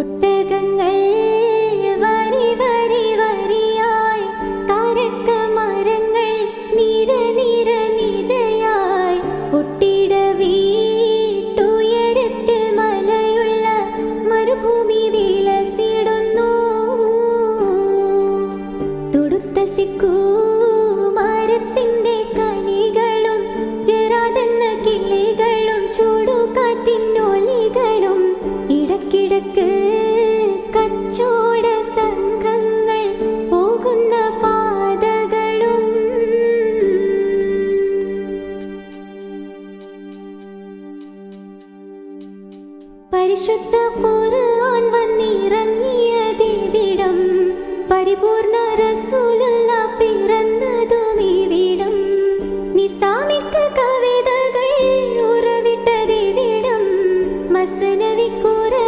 ഒട്ടകങ്ങൾ വരി വരി വരിയായി, കാരക്കമരങ്ങൾ നിര നിര നിരയായി, ഒട്ടിട വീട്ടുയരത്തിൽ മലയുള്ള മരുഭൂമി വിലസിടുന്നു. തൊടുത്ത സിക്കൂ മരത്തിന്റെ കനികളും ജെറാതെന്ന കിളികളും ചൂടുകാറ്റിനൊലികളും ഇടക്കിടക്ക് കച്ചോട സംഘങ്ങൾ പോകുന്ന പാതകളും. പരിശുദ്ധ ഖുർആൻ വന്നിറങ്ങിയതിവിടം, പരിപൂർണ റസൂലുള്ള പിറന്നതുമിവിടം, നിസാമിക കവിതകൾ ഉറവിട്ടതിവിടം, മസ്നവി ഖുർആൻ